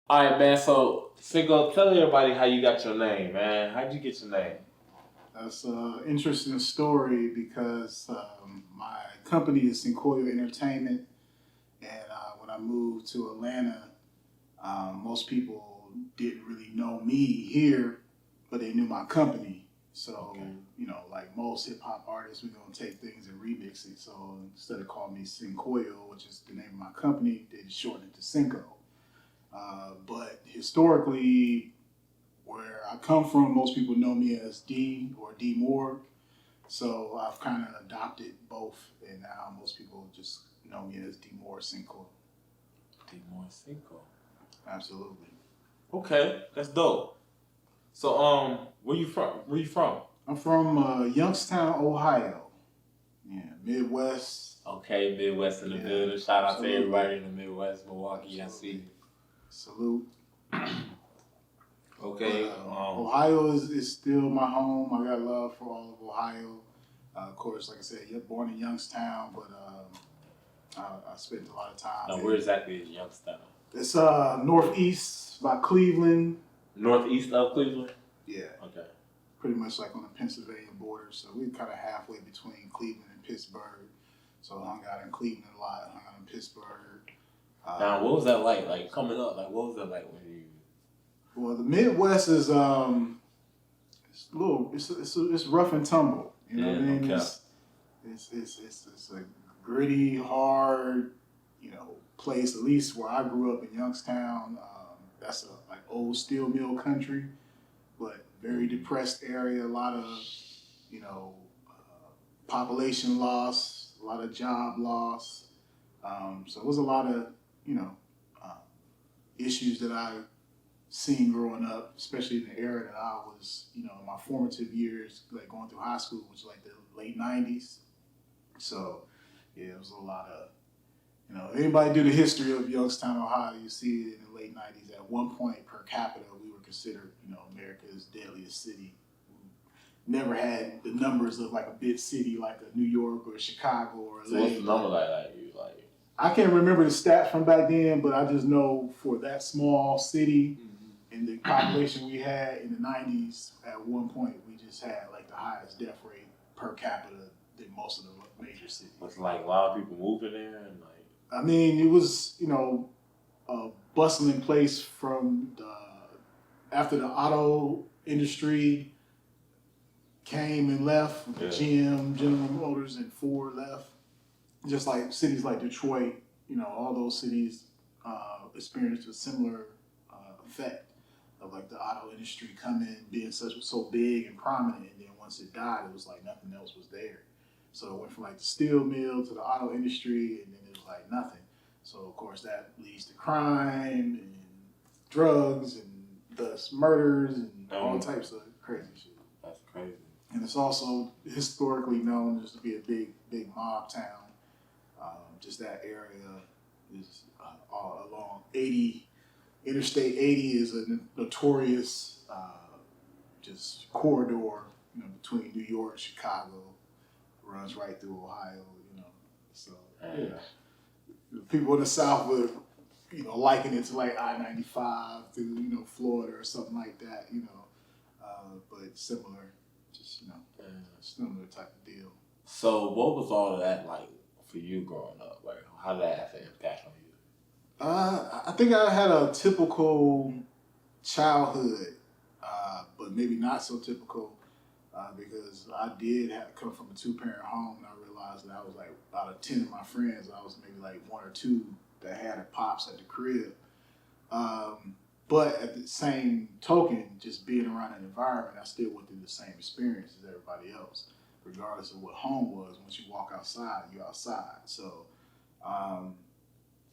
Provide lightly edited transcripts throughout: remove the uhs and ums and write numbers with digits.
All right, man. So, Cinco, tell everybody how you got your name, man. How'd you get your name? That's an interesting story because my company is Cinco Entertainment, and when I moved to Atlanta, most people didn't really know me here, but they knew my company. So, Okay. like most hip hop artists, we're gonna take things and remix it. So instead of calling me Cincoyo, which is the name of my company, they shortened it to Cinco. But historically, where I come from, most people know me as D or D Moore. So I've kind of adopted both, and now most people just know me as D Moore Cinco. Engineer Cinco. Absolutely. Okay, that's dope. So, where you from? Where you from? I'm from Youngstown, Ohio. Yeah, Midwest. Okay, Midwest in the Yeah, building. Shout out to absolutely. everybody in the Midwest, Milwaukee. I Absolutely. see. Salute. But Okay. Ohio is still my home. I got love for all of Ohio. Of course, like I said, you're born in Youngstown, but I spent a lot of time Now, where in. exactly is Youngstown? It's northeast by Cleveland. Northeast of Cleveland. Yeah, Okay. pretty much like on the Pennsylvania border. So we're kind of halfway between Cleveland and Pittsburgh. So I hung out in Cleveland a lot, hung out in Pittsburgh. Now, Um, what was that like? Like coming up, like what was that like when you? well, the Midwest is it's a little, it's rough and tumble. You know Yeah, what I no mean? cap. It's a gritty, hard, place. At least where I grew up in Youngstown, that's a like old steel mill country, but very depressed area. A lot of you know population loss, a lot of job loss. So it was a lot of you know uh, issues that I seen growing up, especially in the era that I was, in my formative years, like going through high school, which was like the late '90s. So yeah, it was a lot of if anybody do the history of Youngstown, Ohio, you see it in the late '90s. At one point, per capita, we were considered, America's deadliest city. Never had the numbers of like a big city like a New York or Chicago or So what's LA. the number like? Like you like? I can't remember the stat from back then, but I just know for that small city and the population we had in the '90s, at one point we just had like the highest death rate per capita than most of the major cities. It's like a lot of people moving there and like. I mean, it was a bustling place from after the auto industry came and left, Yeah. GM, General Motors, and Ford left. Just like cities like Detroit, all those cities experienced a similar effect of like the auto industry coming, being so big and prominent, and then once it died, it was like nothing else was there. So it went from like the steel mill to the auto industry, and then it was like nothing. So of course that leads to crime and drugs and thus murders and all types of crazy shit. That's crazy. And it's also historically known just to be a big mob town. Just that area is all along 80. Interstate 80 is a notorious just corridor, between New York, Chicago, runs right through Ohio. So yeah, people in the South would liken it to like I-95 through Florida or something like that. But similar, just similar type of deal. So what was all of that like for you growing up? Like how did that have an impact on you? I think I had a typical childhood, but maybe not so typical because I did come from a two-parent home, and I realized that I was like out of 10 of my friends, I was maybe like one or two that had a pops at the crib. But at the same token, just being around an environment, I still went through the same experience as everybody else, regardless of what home was. Once you walk outside, you're outside. So, um,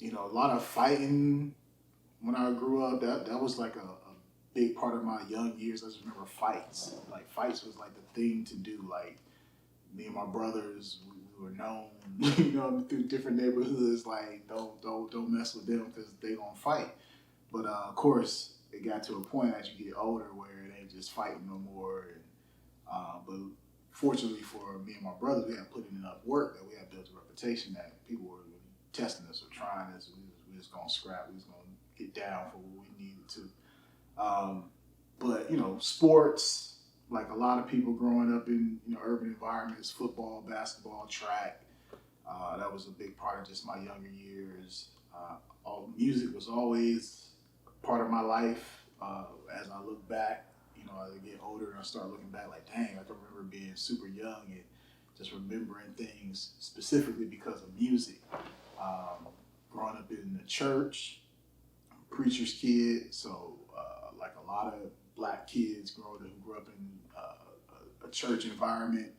a lot of fighting when I grew up. That was like a big part of my young years. I just remember fights. Like fights was like the thing to do. Like me and my brothers, we were known, through different neighborhoods. Like don't mess with them because they gonna fight. But of course, it got to a point as you get older where it ain't just fighting no more. And, but fortunately for me and my brothers, we had put in enough work that we had built a reputation that people were really testing us or trying us. We we was gonna scrap. We was gonna get down for what we needed to. But sports, like a lot of people growing up in urban environments, football, basketball, track. That was a big part of just my younger years. All music was always part of my life. As I look back, as I get older and I start looking back, like, dang, I can remember being super young and just remembering things specifically because of music. Growing up in the church, preacher's kid, so like a lot of black kids who grew up in a church environment,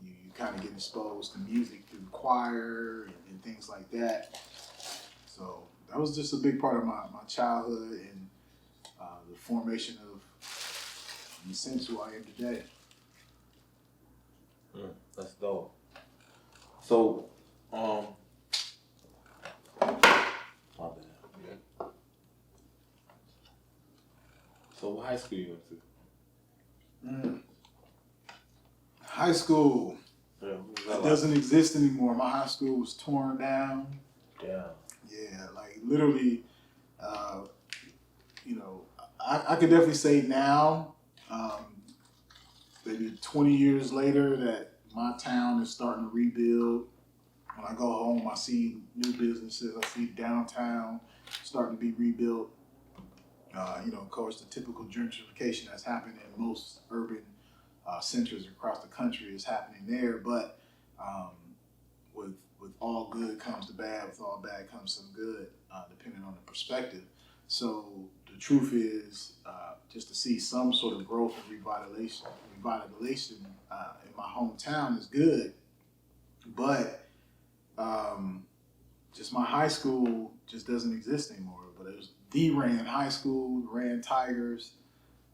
you kind of get exposed to music through choir and things like that. So that was just a big part of my childhood and the formation of in the sense who I am today. That's dope. So, my bad. Yeah. So, what high school you went to? High school. Yeah, it doesn't exist anymore. My high school was torn down. Yeah. Yeah, like literally, I could definitely say now, maybe 20 years later, that my town is starting to rebuild. When I go home, I see new businesses. I see downtown starting to be rebuilt. Of course, the typical gentrification that's happening in most urban centers across the country is happening there. But with all good comes the bad. With all bad comes some good, depending on the perspective. So the truth is, just to see some sort of growth and revitalization in my hometown is good. But just my high school just doesn't exist anymore. But it was the Rand High School, Rand Tigers.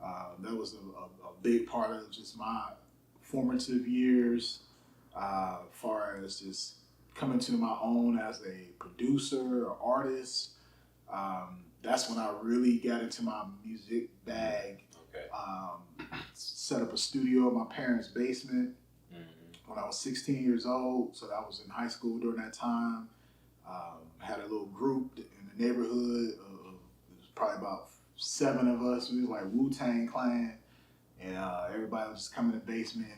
That was a big part of just my formative years, as far as just coming to my own as a producer or artist. That's when I really got into my music bag. Okay. Set up a studio in my parents' basement when I was 16 years old. So I was in high school during that time. Had a little group in the neighborhood. It was probably about 7 of us. We was like Wu-Tang Clan. And everybody was just coming in the basement.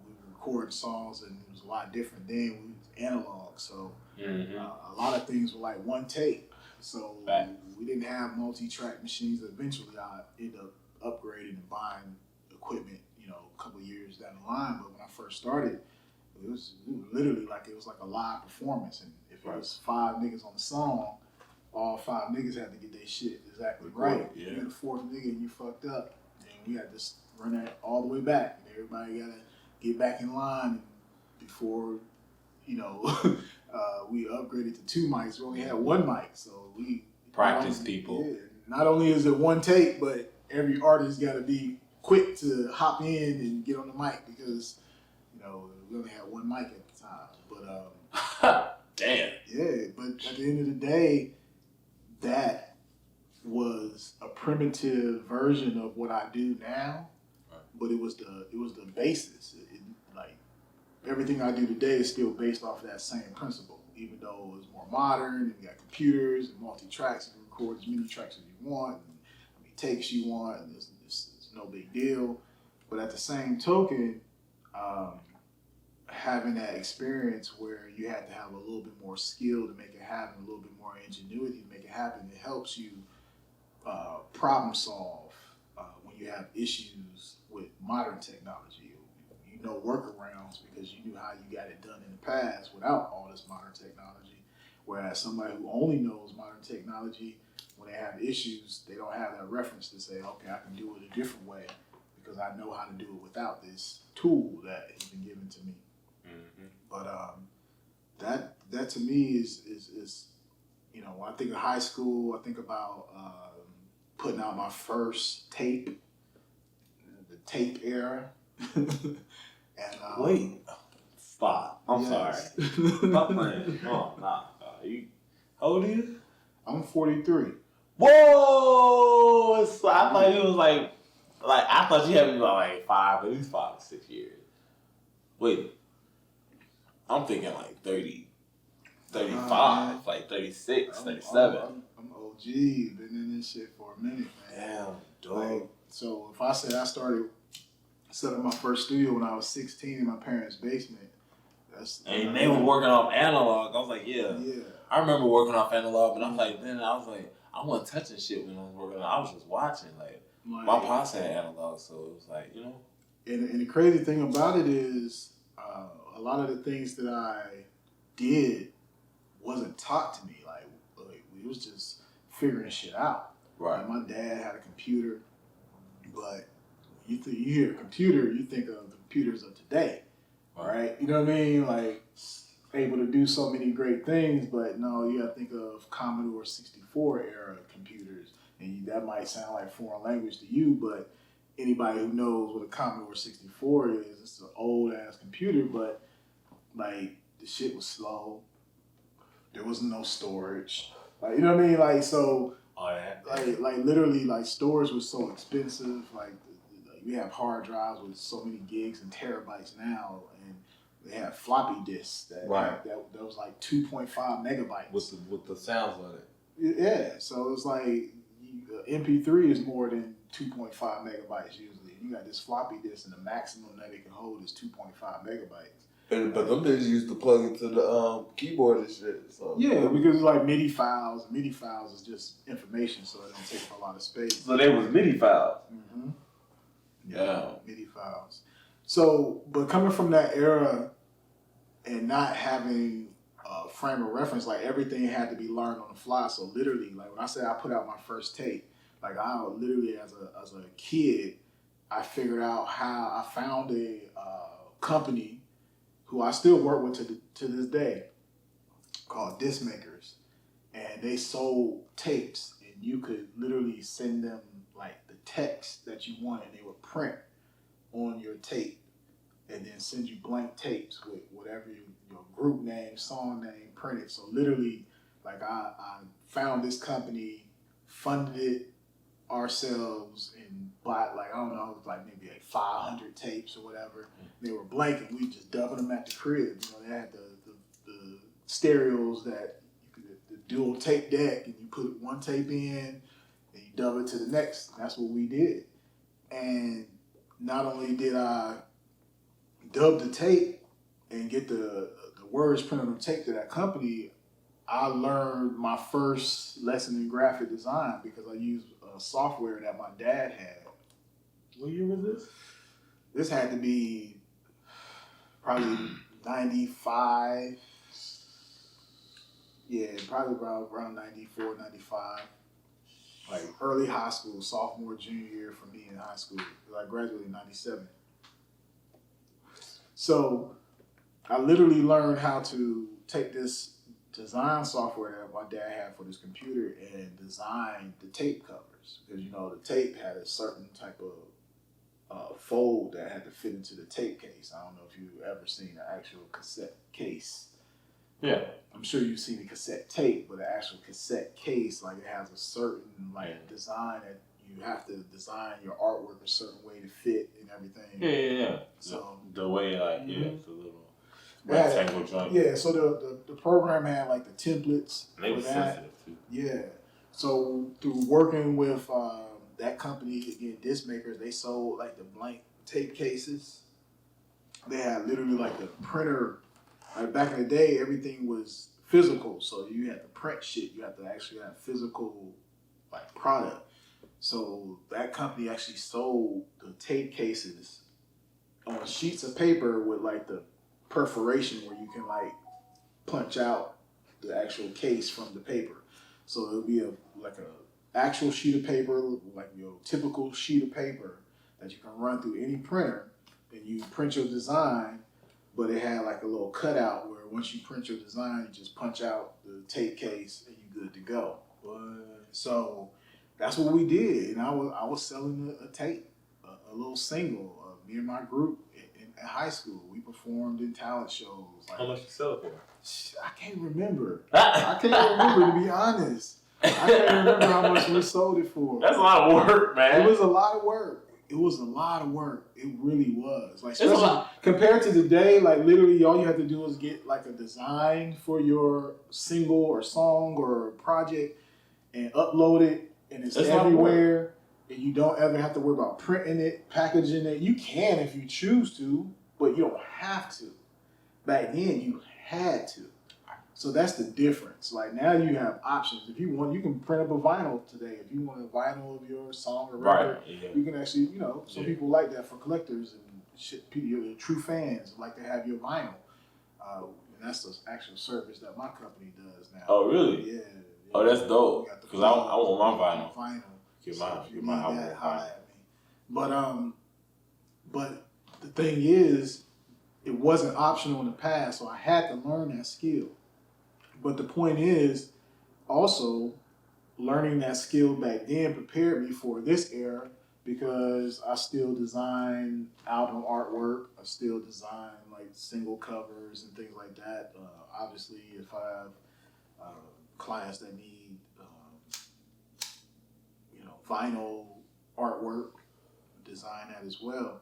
We would record songs, and it was a lot different then. We was analog. So a lot of things were like one take. So we didn't have multi-track machines. Eventually, I ended up upgrading and buying equipment, a couple of years down the line. But when I first started, it was literally like a live performance. And if it was 5 niggas on the song, all 5 niggas had to get their shit exactly right. Yeah. If you're the 4th nigga and you fucked up, then we had to run that all the way back. And everybody got to get back in line before, we upgraded to 2 mics. We only had 1 mic, so we practice people. Yeah, not only is it one take, but every artist got to be quick to hop in and get on the mic because we only had 1 mic at the time. But damn. Yeah, but at the end of the day, that was a primitive version of what I do now. Right. But it was the basis. Like everything I do today is still based off of that same principle, even though it's more modern and we got computers and multi-tracks. You can record as many tracks as you want, and how many takes you want, and it's no big deal. But at the same token, having that experience where you had to have a little bit more skill to make it happen, a little bit more ingenuity to make it happen, it helps you problem solve when you have issues with modern technology. You know workarounds because you knew how you got it done in the past without all this modern technology. Whereas somebody who only knows modern technology, when they have issues, they don't have that reference to say, okay, I can do it a different way because I know how to do it without this tool that has been given to me. Mm-hmm. But that to me is when I think of high school, I think about putting out my first tape, the tape era. And wait, stop. I'm sorry. Stop playing. No, nah. How old are you? I'm 43. Whoa! So I thought it was like I thought you had me about like at least 5 to 6 years. Wait, I'm thinking like 30. 35, like 36, 37. I'm OG. Been in this shit for a minute, man. Damn, dog. Like, so if I say I started set up my first studio when I was 16 in my parents' basement, And they were working off analog. I was like, yeah. Yeah. I remember working off analog, but I was like, I wasn't touching shit when I was working. I was just watching. Like my pops had analog, so it was like, you know. And the crazy thing about it is, a lot of the things that I did wasn't taught to me. Like it was just figuring shit out. Right. Like my dad had a computer, but you hear a computer, you think of the computers of today, right? You know what I mean? Like able to do so many great things, but no, you got to think of Commodore 64 era computers, and that might sound like foreign language to you, but anybody who knows what a Commodore 64 is, it's an old ass computer, but like the shit was slow. There was no storage. Like, you know what I mean? Like, so, like literally, like storage was so expensive. Like we have hard drives with so many gigs and terabytes now, and they have floppy disks that was like 2.5 megabytes with the sounds on it. Yeah, so it's like MP3 is more than 2.5 megabytes usually. You got this floppy disk, and the maximum that it can hold is 2.5 megabytes. But them niggas used to plug into the keyboard and shit. So. Yeah, because it's like MIDI files. MIDI files is just information, so it don't take up a lot of space. So they was MIDI files. Mm-hmm. Yeah, MIDI files. So, but coming from that era and not having a frame of reference, like everything had to be learned on the fly. So literally, like when I say I put out my first tape, like I literally as a kid, I figured out how I found a company who I still work with to this day, called Disc Makers, and they sold tapes, and you could literally send them like the text that you wanted. They would print on your tape, and then send you blank tapes with whatever your group name, song name printed. So literally, like I found this company, funded it ourselves, and bought like, I don't know, it was like maybe like 500 tapes or whatever. They were blank, and we just dubbing them at the crib. You know, they had the stereos that you could, the dual tape deck, and you put one tape in, and you dub it to the next. And that's what we did. And not only did I dub the tape and get the words printed on tape to that company, I learned my first lesson in graphic design because I used software that my dad had. What year was this? This had to be probably 95. Yeah, probably around 94, 95. Like early high school, sophomore, junior year for me in high school. I graduated in 97. So I literally learned how to take this design software that my dad had for this computer and design the tape covers. Because, you know, the tape had a certain type of fold that had to fit into the tape case. I don't know if you've ever seen an actual cassette case. Yeah. I'm sure you've seen a cassette tape, but the actual cassette case, like it has a certain design that you have to design your artwork a certain way to fit and everything. Yeah. So the way it's a little rectangle joint. Yeah, so the program had like the templates. And they were sensitive too. Yeah. So through working with that company, again, Disc Makers, they sold like the blank tape cases. They had literally like the printer. Like back in the day, everything was physical, so you had to print shit. You had to actually have physical like product. So that company actually sold the tape cases on sheets of paper with like the perforation where you can like punch out the actual case from the paper. So it'll be like a actual sheet of paper, like your typical sheet of paper that you can run through any printer, and you print your design. But it had like a little cutout where once you print your design, you just punch out the tape case and you're good to go. So that's what we did, and I was selling a tape, a little single. Me and my group in high school, we performed in talent shows. Like, how much you sell it for? I can't remember. I can't remember, to be honest. I can't remember how much we sold it for. That's a lot of work, man. It was a lot of work. it was a lot of work. It really was. Like, especially compared to today, like literally all you have to do is get like a design for your single or song or project and upload it, and it's everywhere. And you don't ever have to worry about printing it, packaging it. You can if you choose to, but you don't have to. Back then, you had to. So that's the difference. Like now you have options. If you want, you can print up a vinyl today. If you want a vinyl of your song or record, you can actually, some people like that for collectors and shit. People, true fans like to have your vinyl. And that's the actual service that my company does now. Oh, really? Yeah. Oh, that's dope. Because I want my vinyl. Get my album vinyl. But the thing is, it wasn't optional in the past, so I had to learn that skill. But the point is, also, learning that skill back then prepared me for this era because I still design album artwork. I still design like single covers and things like that. Obviously, if I have clients that need, vinyl artwork, design that as well.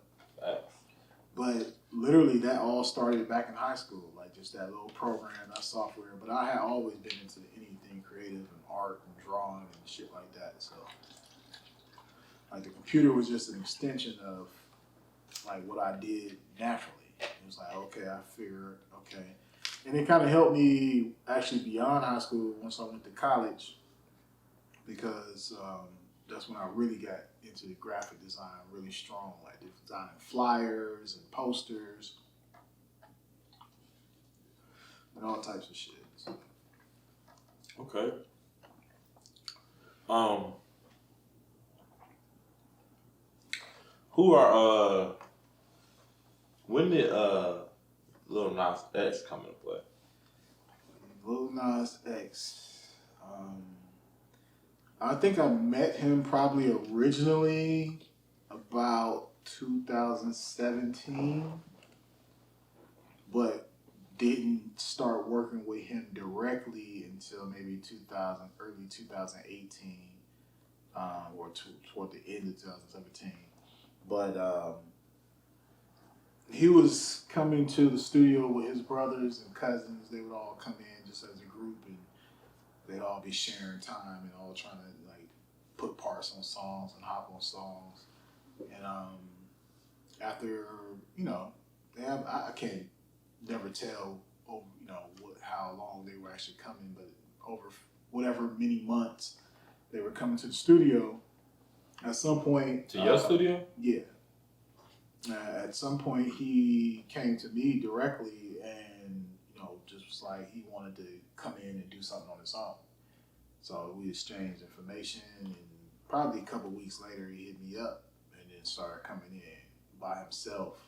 But literally, that all started back in high school, like just that little program, that software. But I had always been into anything creative and art and drawing and shit like that. So, like the computer was just an extension of like what I did naturally. It was like, okay, I figured, okay. And it kind of helped me actually beyond high school once I went to college because that's when I really got into the graphic design really strong, like designing flyers and posters and all types of shit. So. Okay. Who are when did Lil Nas X come into play? Lil Nas X. I think I met him probably originally about 2017, but didn't start working with him directly until maybe early 2018, or toward the end of 2017. But he was coming to the studio with his brothers and cousins. They would all come in just as a group, and they'd all be sharing time and all trying to like put parts on songs and hop on songs. And after I can't never tell over how long they were actually coming, but over whatever many months they were coming to the studio. At some point, to your studio, yeah. At some point, he came to me directly and just was like he wanted to come in and do something on his own. So we exchanged information, and probably a couple weeks later, he hit me up and then started coming in by himself.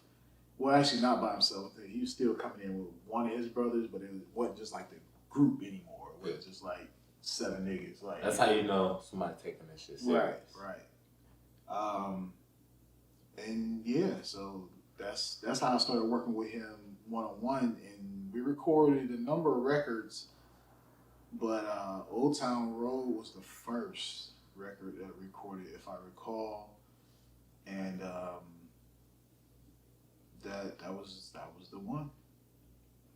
Well, actually, not by himself. He was still coming in with one of his brothers, but it wasn't just like the group anymore. It was just like 7 niggas. Like that's how you know somebody taking that shit serious. Right. And yeah, so that's how I started working with him one-on-one, and we recorded a number of records, but Old Town Road was the first record that we recorded, if I recall, and that was the one.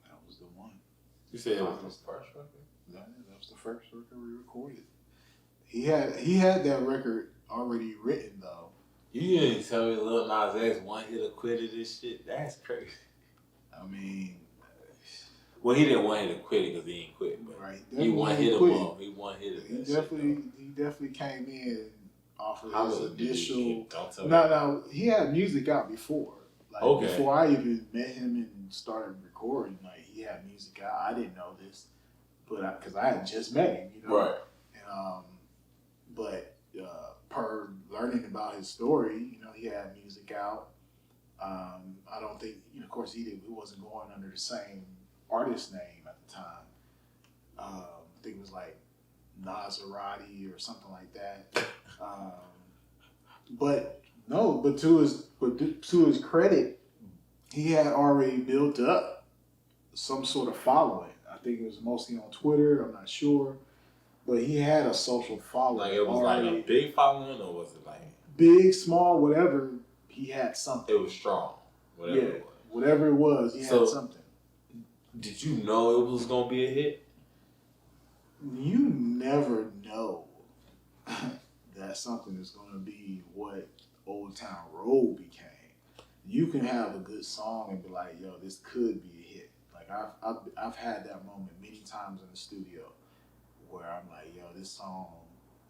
That was the one. You said it was the first record? That was the first record we recorded. He had that record already written though. You didn't tell me Lil Nas X one hit or quitted this shit. That's crazy. I mean, well, he didn't want him to quit it because he ain't quit, but right. He one hit him up. He one hit him. He definitely came in off of his initial. Don't tell me. No, he had music out before. Like before I even met him and started recording, like he had music out. I didn't know this, but because I had just met him, Right. And but per learning about his story, he had music out. I don't think, of course, he wasn't going under the same artist name at the time. I think it was like Nazarati or something like that. But to his credit, he had already built up some sort of following. I think it was mostly on Twitter. I'm not sure. But he had a social following. Like it was already, like a big following, or was it like? big, small, whatever, he had something. It was strong. Whatever it was. Whatever it was, he had something. Did you know it was gonna be a hit? You never know that something is gonna be what Old Town Road became. You can have a good song and be like, yo, this could be a hit. Like I've had that moment many times in the studio where I'm like, yo, this song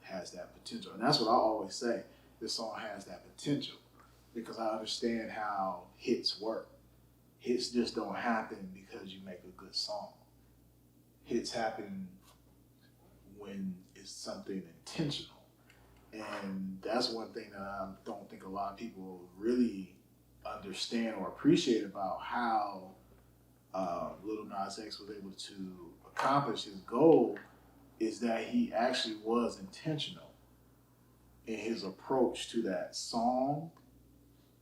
has that potential. And that's what I always say. This song has that potential because I understand how hits work. Hits just don't happen because you make a good song. Hits happen when it's something intentional. And that's one thing that I don't think a lot of people really understand or appreciate about how Lil Nas X was able to accomplish his goal is that he actually was intentional in his approach to that song,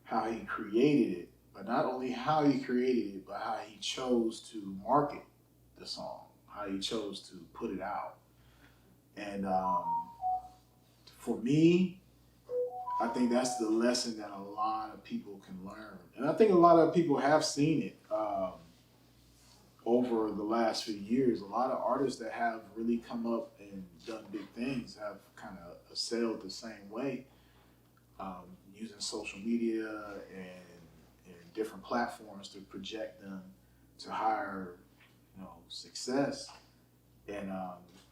how he created it, but not only how he created it, but how he chose to market the song, how he chose to put it out. And for me, I think that's the lesson that a lot of people can learn. And I think a lot of people have seen it over the last few years. A lot of artists that have really come up and done big things have kind of sailed the same way, using social media and different platforms to project them to higher, success. And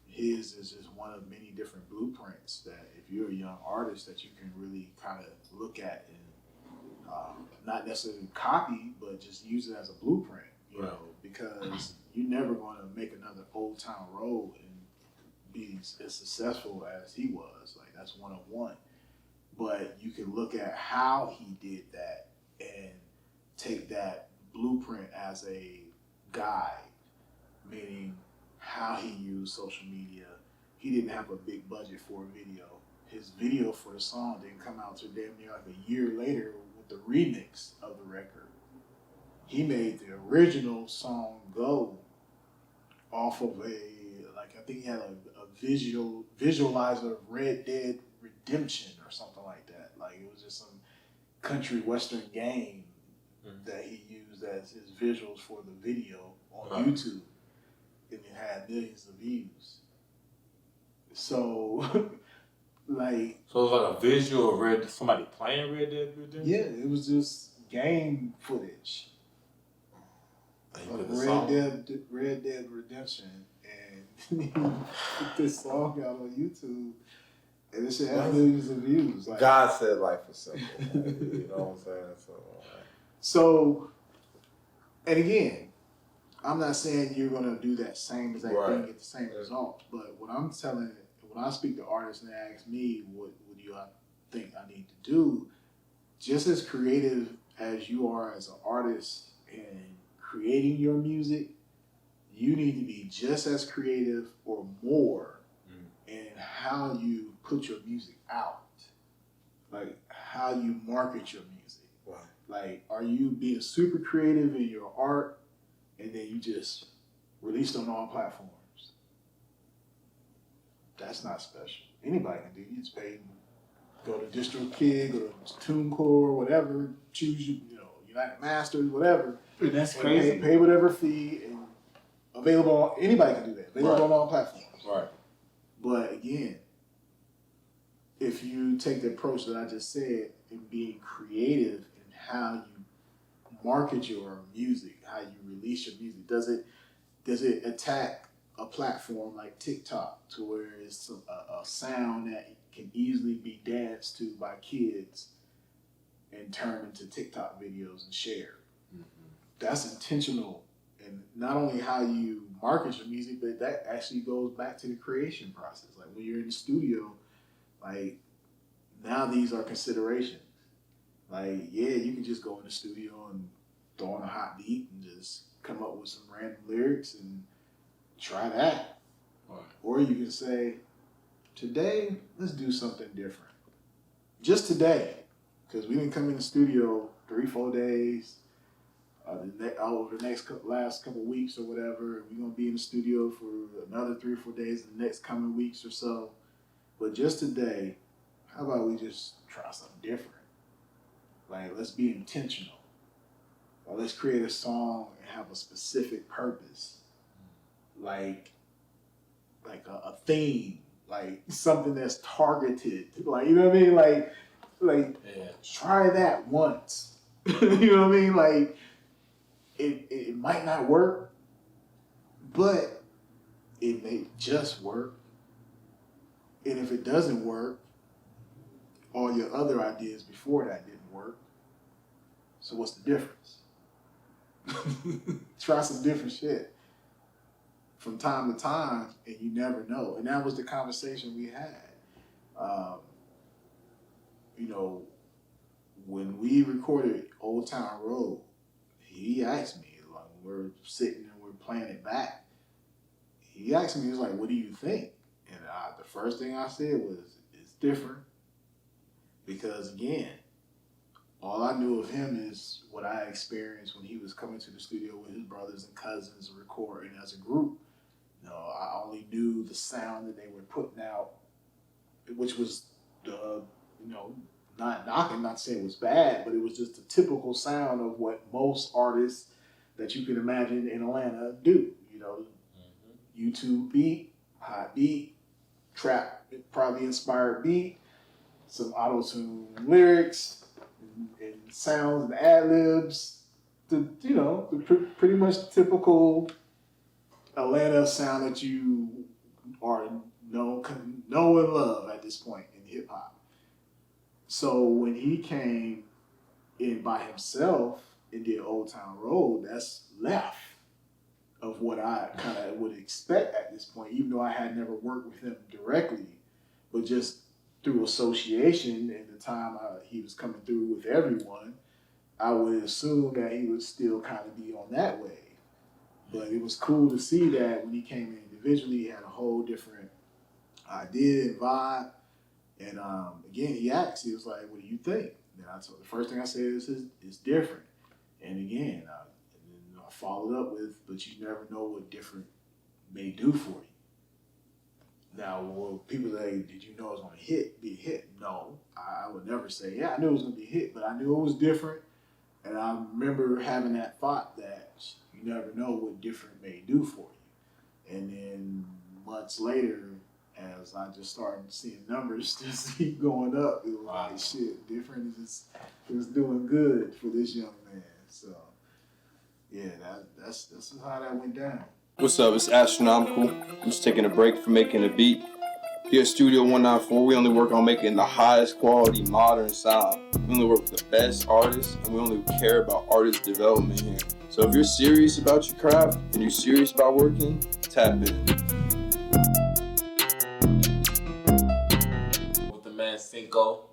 his is just one of many different blueprints that if you're a young artist that you can really kind of look at and not necessarily copy, but just use it as a blueprint, because you're never going to make another Old Town Road and be as successful as he was. Like, that's one of one. But you can look at how he did that and take that blueprint as a guide, meaning how he used social media. He didn't have a big budget for a video. His video for the song didn't come out till damn near like a year later with the remix of the record. He made the original song go off of I think he had a visualizer of Red Dead Redemption or something like that. Like, it was just some country western game that he used as his visuals for the video on YouTube. And it had millions of views. So, So it was like a visual of somebody playing Red Dead Redemption? Yeah, it was just game footage of Red Dead Redemption. And he put this song out on YouTube. And it should have millions of views. Like, God said life was simple. You know what I'm saying? So, and again, I'm not saying you're going to do that same exact thing and get the same result. But what I'm telling, when I speak to artists and they ask me, what do I think I need to do? Just as creative as you are as an artist in creating your music, you need to be just as creative or more in how you put your music out. Like, how you market your music. Right. Like, are you being super creative in your art and then you just release it on all platforms? That's not special. Anybody can do. You just pay, go to DistroKid or TuneCore, whatever, choose United Masters, whatever. That's crazy. Pay whatever fee and available. Anybody can do that. Available on all platforms. Right. But again, if you take the approach that I just said and being creative in how you market your music, how you release your music, does it attack a platform like TikTok to where it's a sound that can easily be danced to by kids and turned into TikTok videos and shared? That's intentional. And not only how you market your music, but that actually goes back to the creation process. Like, when you're in the studio, like, now these are considerations. Like, yeah, you can just go in the studio and throw on a hot beat and just come up with some random lyrics and try that. Right. Or you can say, today, let's do something different. Just today, because we didn't come in the studio 3-4 days, over the last couple weeks or whatever. We're going to be in the studio for another 3 or 4 days in the next coming weeks or so. But just today, how about we just try something different? Like, let's be intentional. Or let's create a song and have a specific purpose. Like a theme, like something that's targeted. Like, you know what I mean? Like try that once. You know what I mean? Like, it might not work, but it may just work. And if it doesn't work, all your other ideas before that didn't work. So what's the difference? Try some different shit from time to time, and you never know. And that was the conversation we had. You know, when we recorded Old Town Road, he asked me, like, we're sitting and we're playing it back. He asked me, he was like, what do you think? And the first thing I said was, it's different. Because again, all I knew of him is what I experienced when he was coming to the studio with his brothers and cousins recording as a group. You know, I only knew the sound that they were putting out, which was not knocking, not saying it was bad, but it was just a typical sound of what most artists that you can imagine in Atlanta do. You know, YouTube beat, hot beat, trap, probably inspired beat, some auto-tune lyrics and sounds and ad-libs. Pretty much typical Atlanta sound that you are know and love at this point in hip hop. So when he came in by himself and did Old Town Road, that's left of what I kind of would expect at this point, even though I had never worked with him directly, but just through association and the time he was coming through with everyone, I would assume that he would still kind of be on that wave. But it was cool to see that when he came in individually, he had a whole different idea and vibe. And again, he asked, he was like, what do you think? And I told the first thing I said is it's different. And again, I followed up with, but you never know what different may do for you. Now, well, people say, did you know it was going to be a hit? No, I would never say, yeah, I knew it was going to be a hit, but I knew it was different. And I remember having that thought that you never know what different may do for you. And then months later, as I just started seeing numbers just keep going up, it was like, shit, different is doing good for this young man. So, yeah, that's how that went down. What's up? It's Astronomical. I'm just taking a break from making a beat. Here at Studio 194, we only work on making the highest quality modern sound. We only work with the best artists, and we only care about artist development here. So if you're serious about your craft and you're serious about working, tap in. With the man Cinco.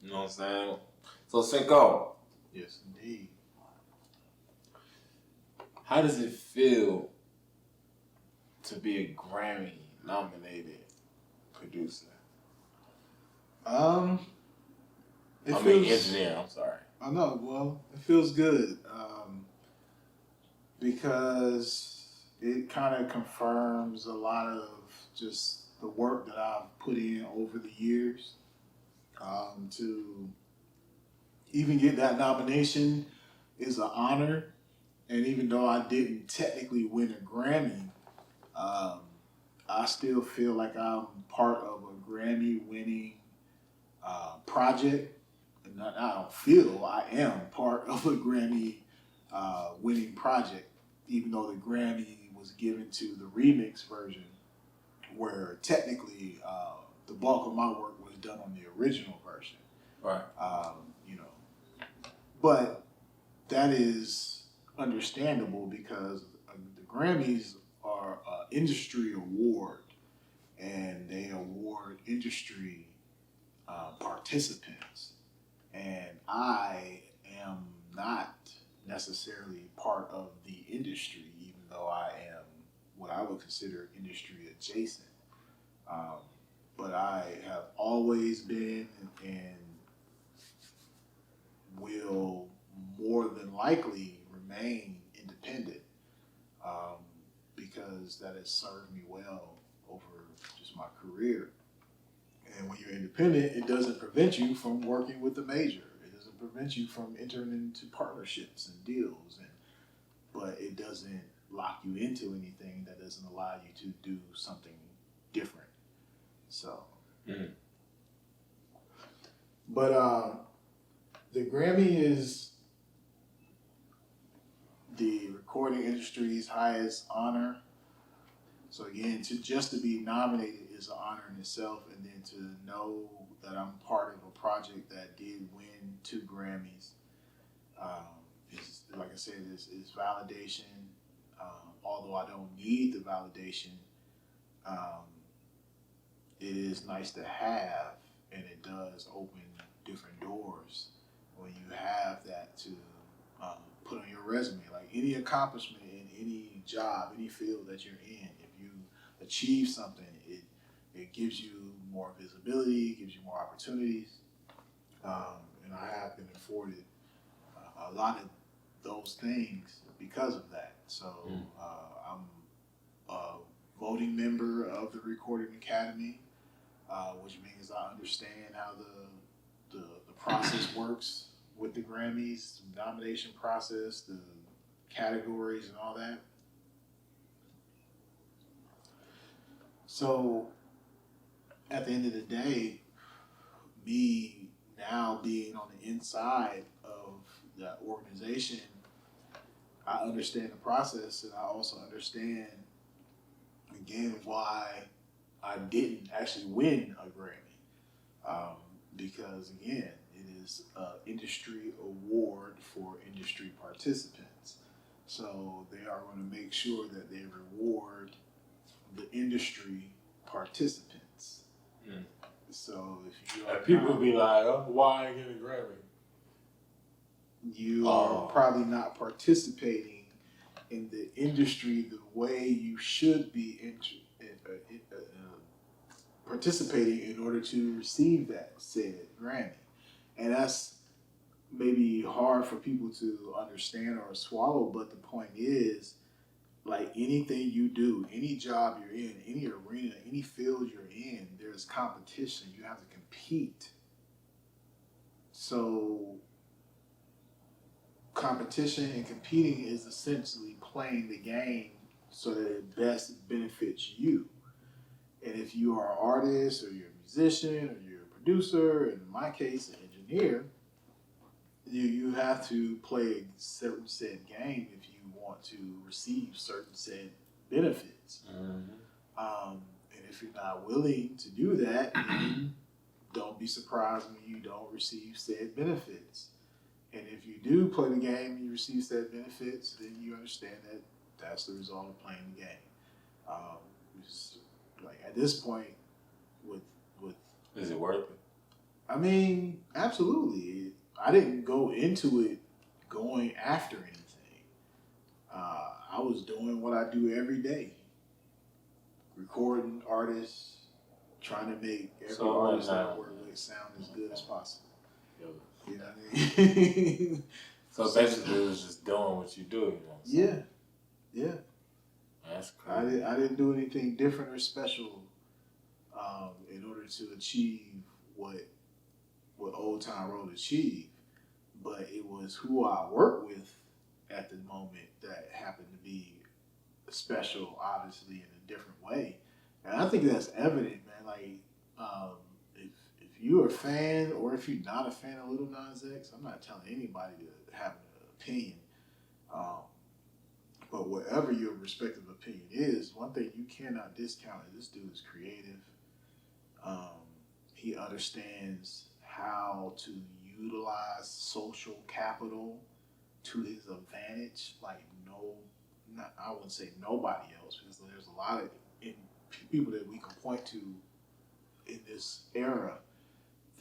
You know what I'm saying? So Cinco. Yes, indeed. How does it feel to be a Grammy-nominated producer? Engineer, I'm sorry. I know, well, it feels good. Because it kind of confirms a lot of just the work that I've put in over the years. To even get that nomination is an honor. And even though I didn't technically win a Grammy, I still feel like I'm part of a Grammy-winning project. And I don't feel, I am part of a Grammy-winning project, even though the Grammy was given to the remix version, where technically the bulk of my work was done on the original version. Right. But that is understandable because the Grammys are an industry award, and they award industry participants. And I am not necessarily part of the industry, even though I am what I would consider industry adjacent. But I have always been and will more than likely remain independent, because that has served me well over just my career. And when you're independent, it doesn't prevent you from working with the major. It doesn't prevent you from entering into partnerships and deals, but it doesn't lock you into anything that doesn't allow you to do something different. So, but the Grammy is the recording industry's highest honor. So again, to be nominated is an honor in itself, and then to know that I'm part of a project that did win 2 Grammys, is, like I said, is validation. Although I don't need the validation, it is nice to have, and it does open different doors when you have that to put on your resume. Like any accomplishment in any job, any field that you're in, if you achieve something, it gives you more visibility, gives you more opportunities, and I have been afforded a lot of those things because of that. So I'm a voting member of the Recording Academy, which means I understand how the process works with the Grammys, the nomination process, the categories and all that. So at the end of the day, me now being on the inside of that organization, I understand the process, and I also understand, again, why I didn't actually win a Grammy. Because, again, it is an industry award for industry participants. So they are going to make sure that they reward the industry participants. So if you are people be like, oh, why I get a Grammy? You are probably not participating in the industry the way you should be participating in order to receive that said Grammy. And that's maybe hard for people to understand or swallow, but the point is, like anything you do, any job you're in, any arena, any field you're in, there's competition. You have to compete. So competition and competing is essentially playing the game so that it best benefits you. And if you are an artist, or you're a musician, or you're a producer, and in my case, an engineer, you have to play a certain set game if you want to receive certain set benefits. And if you're not willing to do that, then don't be surprised when you don't receive said benefits. And if you do play the game and you receive said benefits, then you understand that that's the result of playing the game. Like at this point, with is it worth it? I mean, absolutely. I didn't go into it going after anything. I was doing what I do every day, recording artists, trying to make every artist that I work with sound as good as possible. You know what I mean? So basically, it was just doing what you do. You know Yeah. That's crazy. I didn't do anything different or special in order to achieve what Old Town Road achieved, but it was who I worked with at the moment that happened to be special, obviously in a different way. And I think that's evident, man. Like if you're a fan or if you're not a fan of Lil Nas X, I'm not telling anybody to have an opinion. But whatever your respective opinion is, one thing you cannot discount is this dude is creative. He understands how to utilize social capital to his advantage. Like I wouldn't say nobody else, because there's a lot of people that we can point to in this era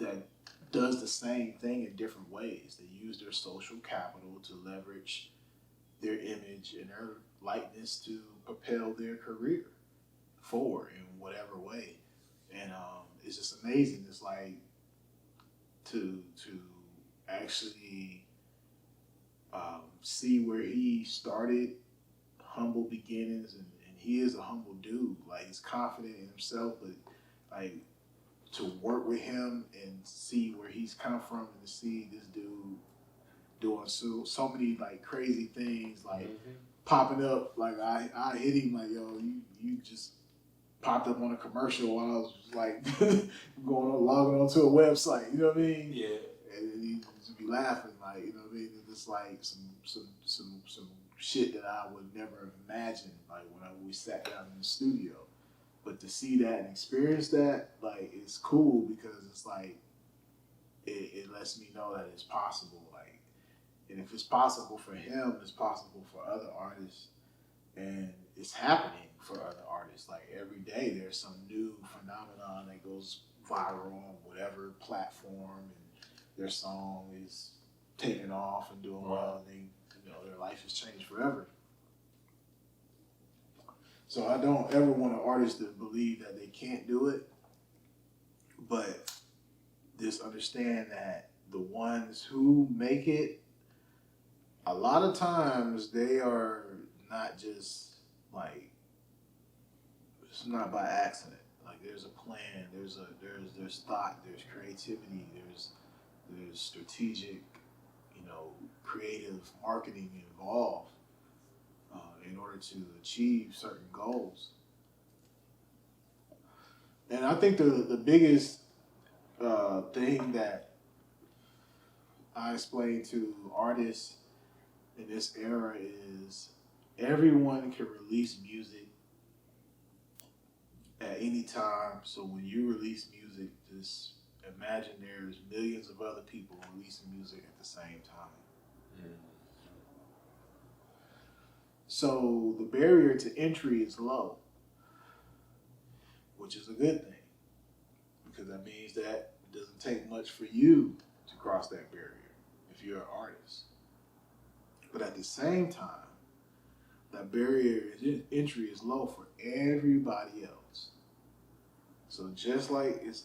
that does the same thing in different ways. They use their social capital to leverage their image and their likeness to propel their career forward in whatever way. And it's just amazing. It's like to actually see where he started, humble beginnings, and he is a humble dude. Like he's confident in himself, but like to work with him and see where he's come from and to see this dude doing so many like crazy things, like popping up. Like I hit him like, yo, you just popped up on a commercial while I was like logging onto a website. You know what I mean? Yeah. And he just be laughing, like, you know what I mean? It's like some shit that I would never have imagined, like when we sat down in the studio. But to see that and experience that, like, it's cool because it's like it lets me know that it's possible. Like, and if it's possible for him, it's possible for other artists, and it's happening for other artists. Like every day, there's some new phenomenon that goes viral on whatever platform, and their song is taking off and doing well, and their life has changed forever. So I don't ever want an artist to believe that they can't do it, but just understand that the ones who make it, a lot of times they are not just like, it's not by accident. Like there's a plan, there's thought, there's creativity, there's strategic, creative marketing involved in order to achieve certain goals. And I think the biggest thing that I explain to artists in this era is everyone can release music at any time. So when you release music, just imagine there's millions of other people releasing music at the same time. So the barrier to entry is low, which is a good thing, because that means that it doesn't take much for you to cross that barrier if you're an artist. But at the same time, that barrier to entry is low for everybody else. So just like it's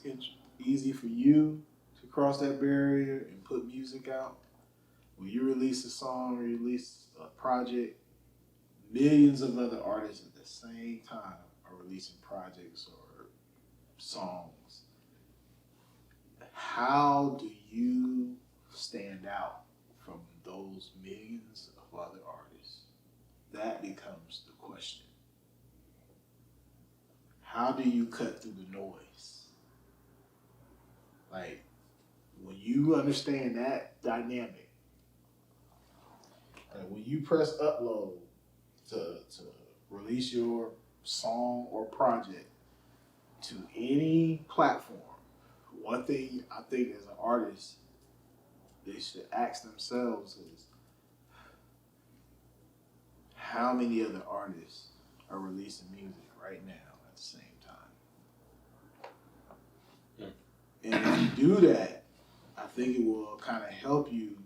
easy for you to cross that barrier and put music out, when you release a song or you release a project, millions of other artists at the same time are releasing projects or songs. How do you stand out from those millions of other artists? That becomes the question. How do you cut through the noise? Like, when you understand that dynamic, and when you press upload to release your song or project to any platform, one thing I think as an artist, they should ask themselves is, how many other artists are releasing music right now at the same time? And if you do that, I think it will kind of help you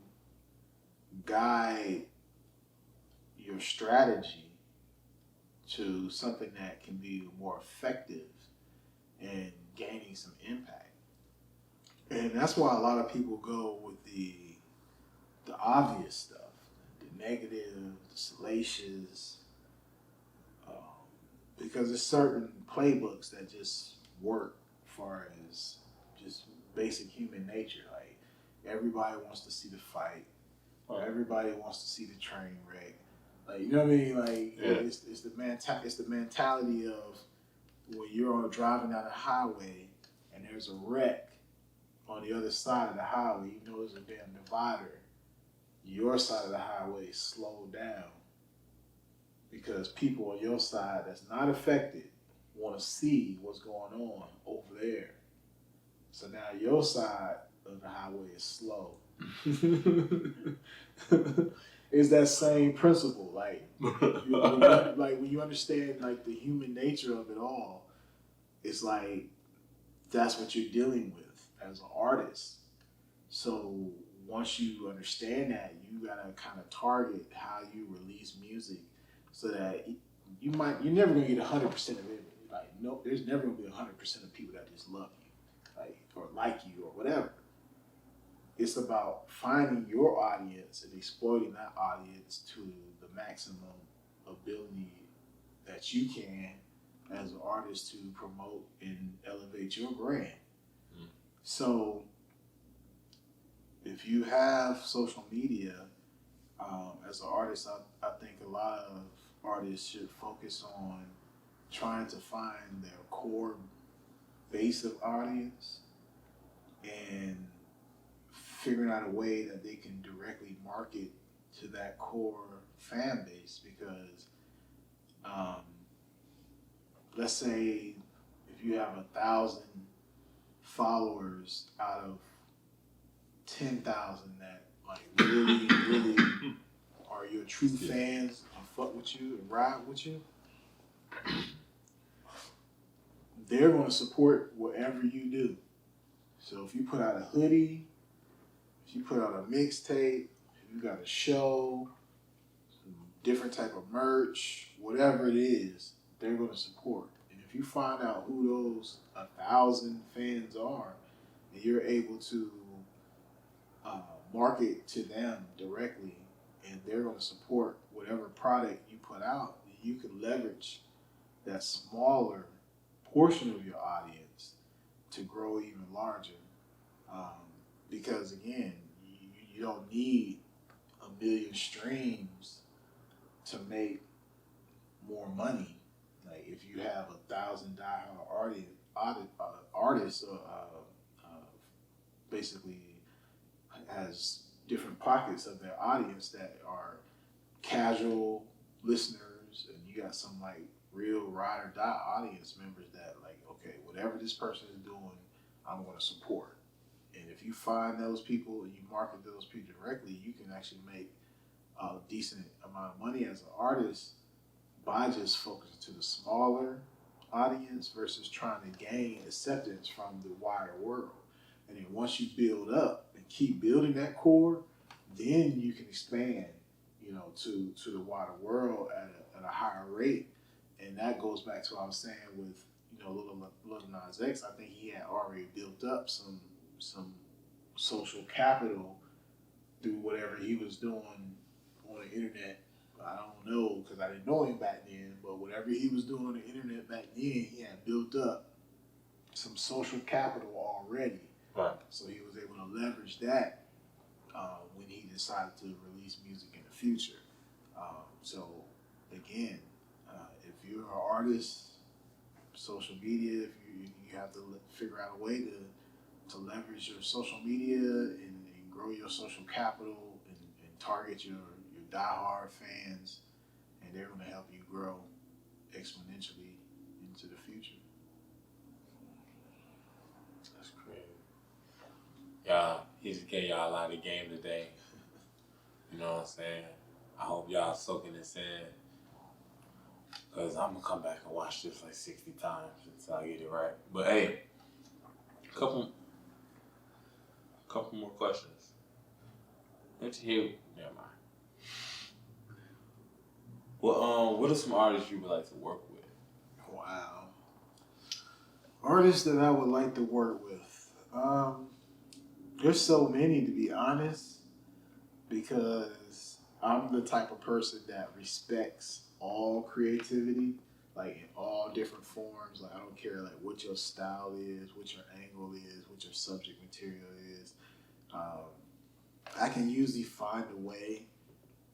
guide your strategy to something that can be more effective and gaining some impact. And that's why a lot of people go with the obvious stuff, the negative, the salacious, because there's certain playbooks that just work as far as just basic human nature. Like, everybody wants to see the fight, or everybody wants to see the train wreck. Like, you know what I mean? Like, it's the mentality of when you're driving down a highway and there's a wreck on the other side of the highway, you know there's a damn divider. Your side of the highway is slowed down because people on your side that's not affected want to see what's going on over there. So now your side of the highway is slow. It's that same principle. Like, when you understand like the human nature of it all, it's like that's what you're dealing with as an artist. So once you understand that, you gotta kind of target how you release music so that you're never gonna get 100% of it. Like, no, there's never gonna be 100% of people that just love you, like, or like you or whatever. It's about finding your audience and exploiting that audience to the maximum ability that you can as an artist to promote and elevate your brand. So if you have social media, as an artist, I think a lot of artists should focus on trying to find their core base of audience and figuring out a way that they can directly market to that core fan base. Because let's say if you have 1,000 followers out of 10,000 that like really are your true fans and fuck with you and ride with you, they're going to support whatever you do. So if you put out a hoodie, if you put out a mixtape, if you got a show, different type of merch, whatever it is, they're going to support. And if you find out who those 1,000 fans are, and you're able to market to them directly, and they're going to support whatever product you put out, then you can leverage that smaller portion of your audience to grow even larger. Because again, you don't need 1 million streams to make more money. Like if you have 1,000 diehard artists, basically has different pockets of their audience that are casual listeners, and you got some like real ride or die audience members that like, okay, whatever this person is doing, I'm going to support. And if you find those people and you market those people directly, you can actually make a decent amount of money as an artist by just focusing to the smaller audience versus trying to gain acceptance from the wider world. And then once you build up and keep building that core, then you can expand, to the wider world at a higher rate. And that goes back to what I was saying with, Lil Nas X. I think he had already built up some social capital through whatever he was doing on the internet. I don't know because I didn't know him back then, but whatever he was doing on the internet back then, he had built up some social capital already. Right. So he was able to leverage that when he decided to release music in the future. So again, if you're an artist, social media, if you have to figure out a way to leverage your social media and grow your social capital and target your diehard fans, and they're going to help you grow exponentially into the future. That's crazy. Y'all, he just gave y'all a lot of game today. You know what I'm saying? I hope y'all soaking this in. Because I'm going to come back and watch this like 60 times until I get it right. But hey, couple more questions. Let's hear. Never mind. Well, what are some artists you would like to work with? Wow. Artists that I would like to work with. There's so many, to be honest, because I'm the type of person that respects all creativity, like in all different forms. Like I don't care like what your style is, what your angle is, what your subject material is. I can usually find a way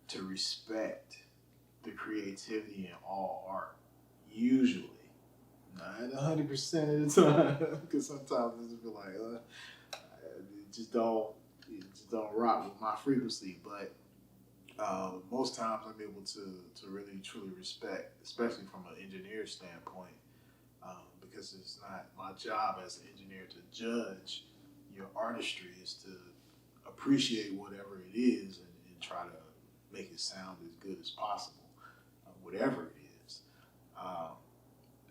to respect the creativity in all art. Usually. Not 100% of the time, because sometimes it's just be like, it just don't rock with my frequency. But most times I'm able to really truly respect, especially from an engineer standpoint, because it's not my job as an engineer to judge your artistry. Is to appreciate whatever it is and try to make it sound as good as possible, whatever it is.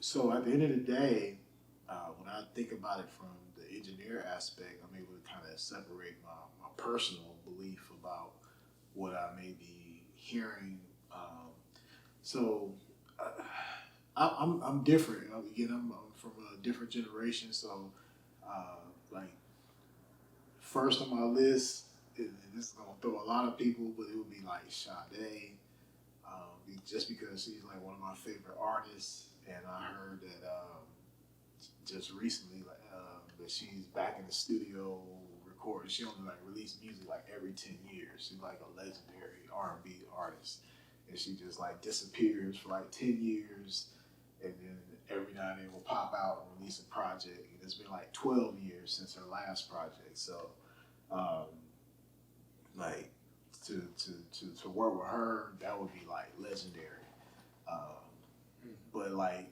So at the end of the day, when I think about it from the engineer aspect, I'm able to kind of separate my personal belief about what I may be hearing. I'm different. Again, I'm from a different generation, so like first on my list, and this is gonna throw a lot of people, but it would be like Sade, just because she's like one of my favorite artists, and I heard that just recently, like but she's back in the studio recording. She only like released music like every 10 years. She's like a legendary R&B artist, and she just like disappears for like 10 years, and then every now and then will pop out and release a project. And it's been like 12 years since her last project. So, like to work with her, that would be like legendary. But like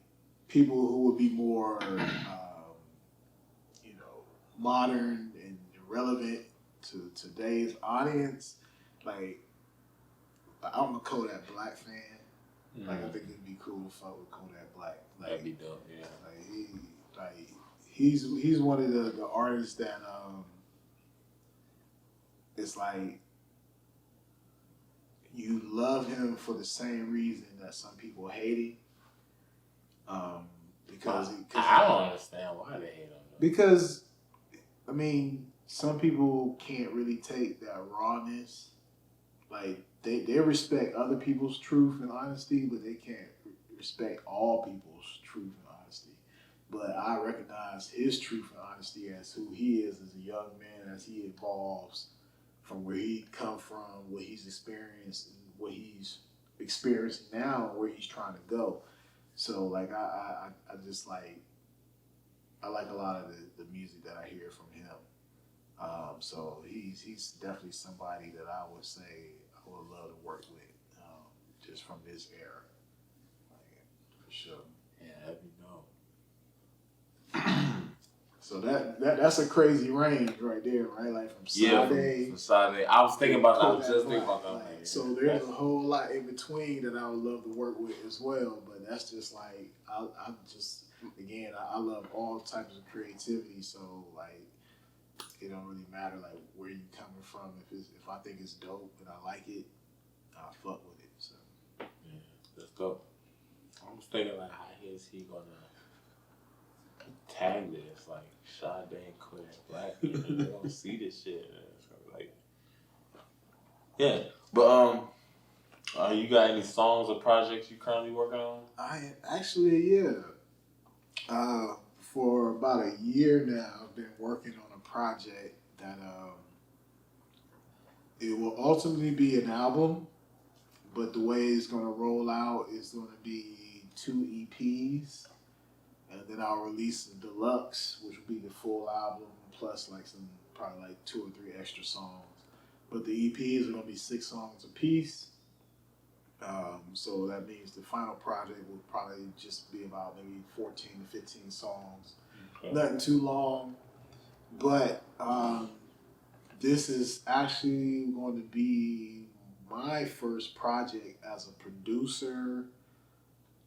people who would be more, modern and relevant to today's audience, like I'm a Kodak Black fan. Like I think it'd be cool to fuck with Kodak Black. Like, that'd be dope. Yeah. He's one of the artists that it's like you love him for the same reason that some people hate him. Because I don't understand why they hate him. Because I mean, some people can't really take that rawness. Like they respect other people's truth and honesty, but they can't respect all people's truth and honesty. But I recognize his truth and honesty as who he is as a young man, as he evolves from where he come from, what he's experienced, and what he's experiencing now, and where he's trying to go. So like I just like I like a lot of the music that I hear from him. So he's definitely somebody that I would say I would love to work with, just from this era, like, for sure. Yeah, that'd be dope. So that's a crazy range right there, right? Like from Sade. From Sade. I was thinking about that. I was just Kodak thinking about Black. that. Like, so there's a whole lot in between that I would love to work with as well. But that's just like I just again I love all types of creativity. So like it don't really matter like where you coming from. If I think it's dope and I like it, I'll fuck with it. So yeah, that's dope. I was thinking like how is he gonna tag this like Sade and Kodak Black? They don't see this shit. So, like, yeah, but you got any songs or projects you currently working on? I actually for about a year now I've been working on a project that it will ultimately be an album, but the way it's gonna roll out is gonna be 2 EPs. And then I'll release the deluxe, which will be the full album, plus like some probably like 2 or 3 extra songs. But the EPs are gonna be 6 songs a piece. So that means the final project will probably just be about maybe 14 to 15 songs. Okay. Nothing too long. But this is actually going to be my first project as a producer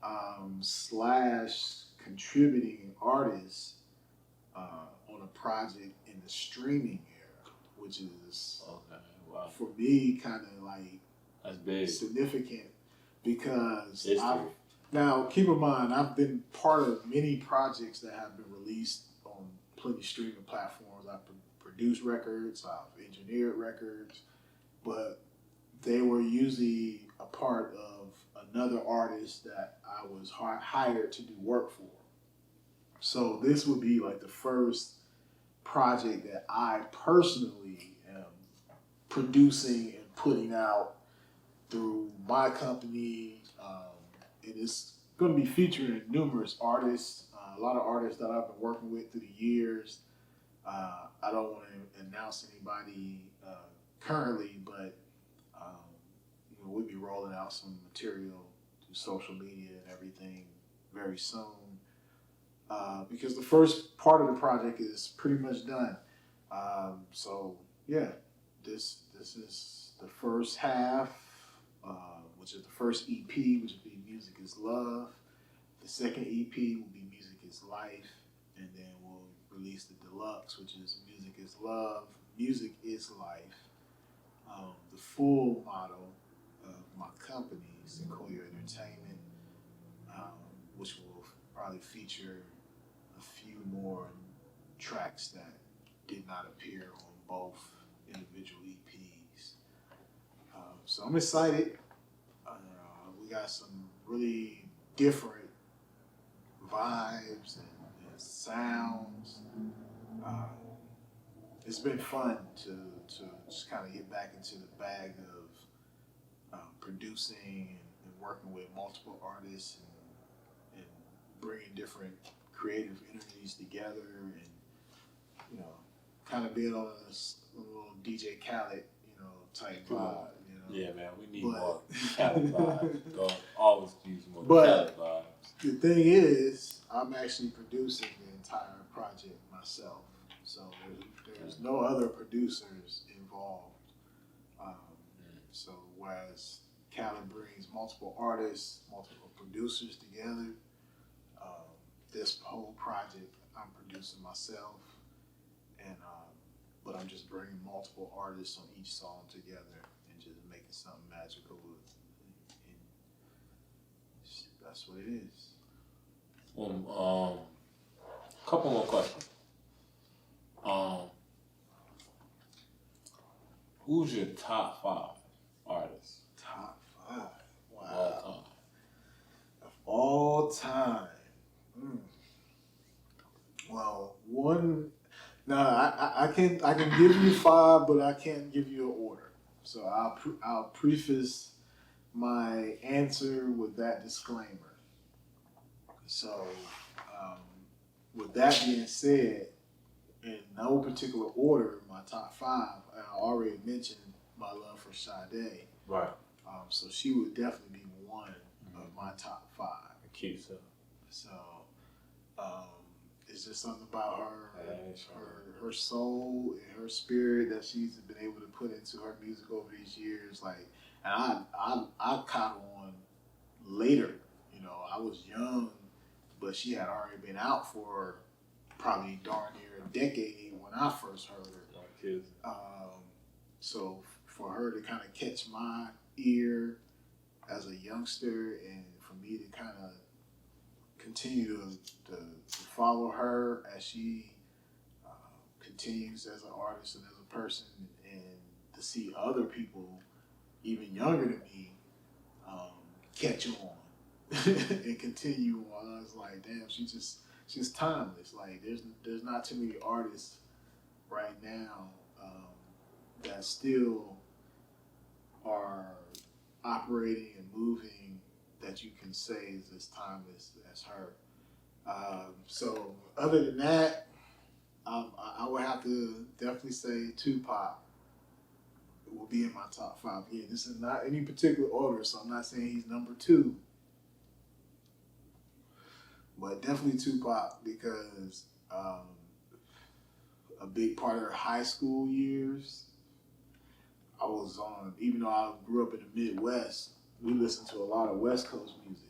/ contributing artist on a project in the streaming era, which is for me kind of like that's big, significant because now keep in mind I've been part of many projects that have been released on plenty streaming platforms. I've produced records, I've engineered records, but they were usually a part of another artist that I was hired to do work for. So this would be like the first project that I personally am producing and putting out through my company. And it's going to be featuring numerous artists, a lot of artists that I've been working with through the years. I don't want to announce anybody currently, but we'll be rolling out some material through social media and everything very soon. Because the first part of the project is pretty much done. So yeah, this is the first half, which is the first EP, which will be Music is Love. The second EP will be Music is Life, and then we'll release the deluxe, which is Music is Love, Music is Life. The full motto of my company, Cinco Entertainment, which will probably feature a few more tracks that did not appear on both individual EPs. So I'm excited. We got some really different vibes and sounds. um, it's been fun to just kind of get back into the bag of producing and working with multiple artists and bringing different creative energies together and, you know, kind of being on a little DJ Khaled, you know, type vibe, you know. Yeah, man, we need more Khaled vibes. Don't always use more But Khaled vibes. the thing is, I'm actually producing the entire project myself. So there's no other producers involved. So whereas Khaled brings multiple artists, multiple producers together, this whole project I'm producing myself, and but I'm just bringing multiple artists on each song together and just making something magical. And that's what it is. Couple more questions. Who's your top 5 artists Top 5. of all Wow. time? Of all time. Well, one. No, I can give you 5, but I can't give you an order. So I'll preface my answer with that disclaimer. So, with that being said, in no particular order, my top 5, I already mentioned my love for Sade. Right. So she would definitely be one of my top 5. Cute, so. So, it's just something about her, Yeah, sure. her soul and her spirit that she's been able to put into her music over these years. Like, and I caught on later. You know, I was young, but she had already been out for probably darn near a decade when I first heard her. Like kids. So for her to kind of catch my ear as a youngster, and for me to kind of continue to follow her as she continues as an artist and as a person, and to see other people even younger than me catch on and continue on. I was like, damn, she's timeless. Like there's not too many artists right now that still are operating and moving that you can say is as timeless as her. So other than that, I would have to definitely say Tupac will be in my top 5. Again, this is not any particular order, so I'm not saying he's number 2. But definitely Tupac, because a big part of her high school years, I was on, even though I grew up in the Midwest, we listened to a lot of West Coast music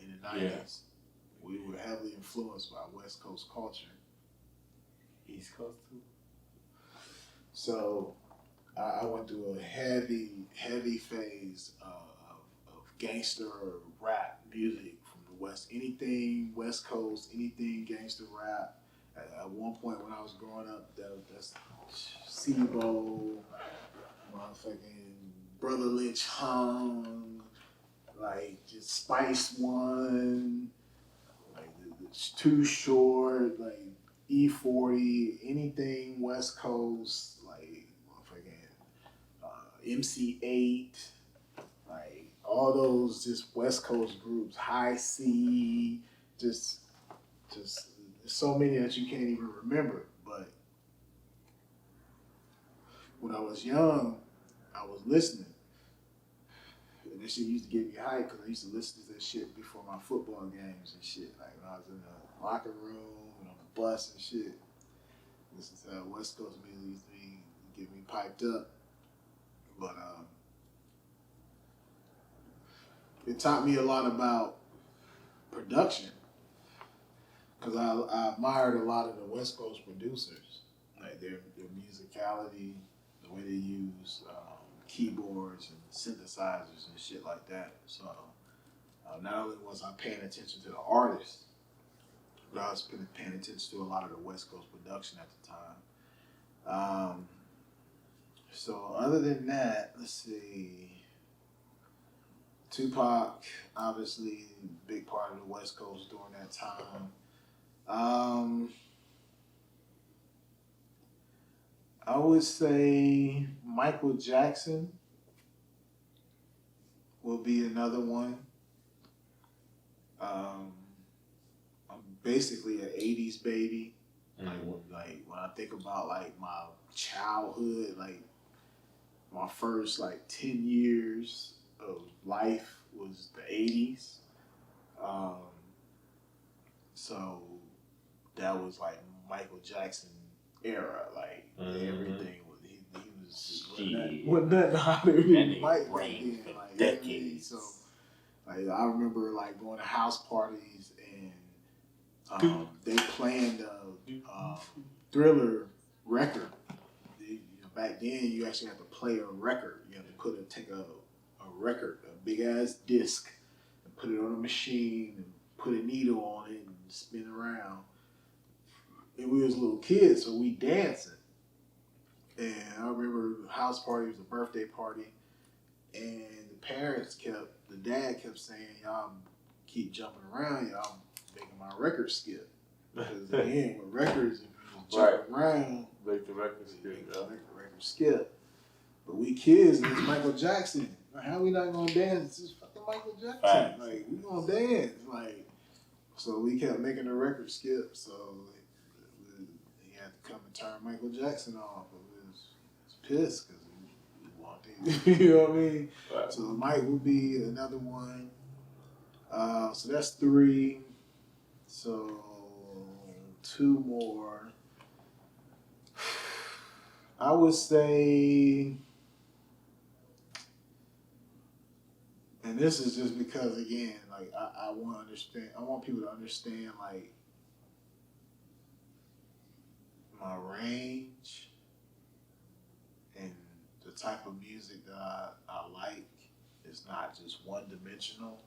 in the 90s. Yeah. We were heavily influenced by West Coast culture. East Coast too. So I went through a heavy phase of gangster rap music from the West. Anything West Coast, anything gangster rap. At one point when I was growing up, that's Sibo, motherfucking Brother Lynch Hung, like just Spice One, like it's Too Short, like E40, anything West Coast, like motherfucking MC8, like all those just West Coast groups, High C, just so many that you can't even remember. But when I was young, I was listening. And this shit used to get me hyped because I used to listen to this shit before my football games and shit. Like when I was in the locker room and on the bus and shit. Listen to that West Coast music used to get me piped up. But it taught me a lot about production. Because I admired a lot of the West Coast producers, like their musicality, the way they use keyboards and synthesizers and shit like that. So not only was I paying attention to the artists, but I was paying attention to a lot of the West Coast production at the time. So other than that, let's see. Tupac, obviously, big part of the West Coast during that time. I would say Michael Jackson will be another one. I'm basically an '80s baby. Like when I think about like my childhood, like my first like 10 years of life was the '80s. Um, so that was like Michael Jackson era. Like everything was he was wasn't nothing hotter than Mike back then. Like decades. So like I remember like going to house parties and they playing the Thriller record. Back then, you actually had to play a record. You had to take a record, a big ass disc, and put it on a machine and put a needle on it and spin around. And we was little kids, so we dancing. And I remember the house party was a birthday party, and the dad kept saying, "Y'all keep jumping around, y'all making my record skip." Because again, with records, if you just jump around, make the record skip. But we kids, and it's Michael Jackson. Like, how we not gonna dance? It's fucking Michael Jackson. Right. Like, we gonna dance. Like, so we kept making the record skip. So he had to come and turn Michael Jackson off. But we was pissed because we wanted, you know what I mean? Right. So Mike will be another one. So that's 3. So 2 more. I would say, and this is just because again, like I want to understand. I want people to understand like my range and the type of music that I like is not just one dimensional.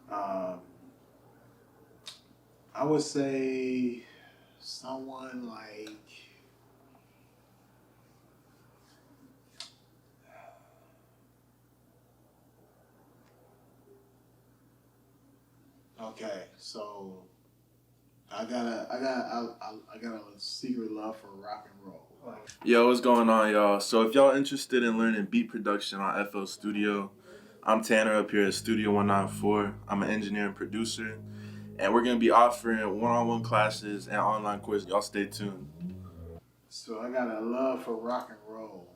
I would say someone like. Okay, so I got a secret love for rock and roll. Yo, what's going on, y'all? So if y'all interested in learning beat production on FL Studio, I'm Tanner up here at Studio 194. I'm an engineer and producer, and we're gonna be offering one-on-one classes and online courses. Y'all stay tuned. So I got a love for rock and roll,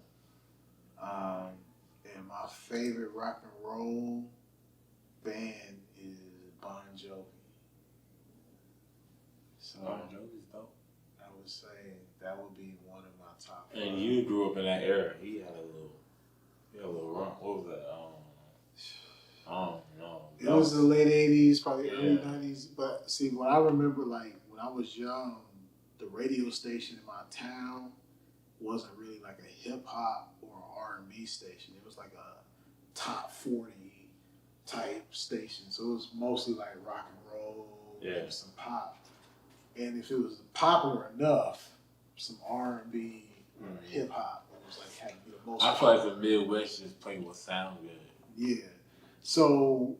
and my favorite rock and roll band is Bon Jovi. So Bon Jovi's dope. I would say that would be one of my top. And 5. You grew up in that era. He had a little run. What was that? I don't know. It was the late '80s, probably early '90s. But see, what I remember, like when I was young, the radio station in my town wasn't really like a hip hop or R&B station. It was like a top 40 type station. So it was mostly like rock and roll, and some pop. And if it was popular enough, some R&B or hip hop, it was like had to be the most. I feel like the Midwest just played what sound good. Yeah. So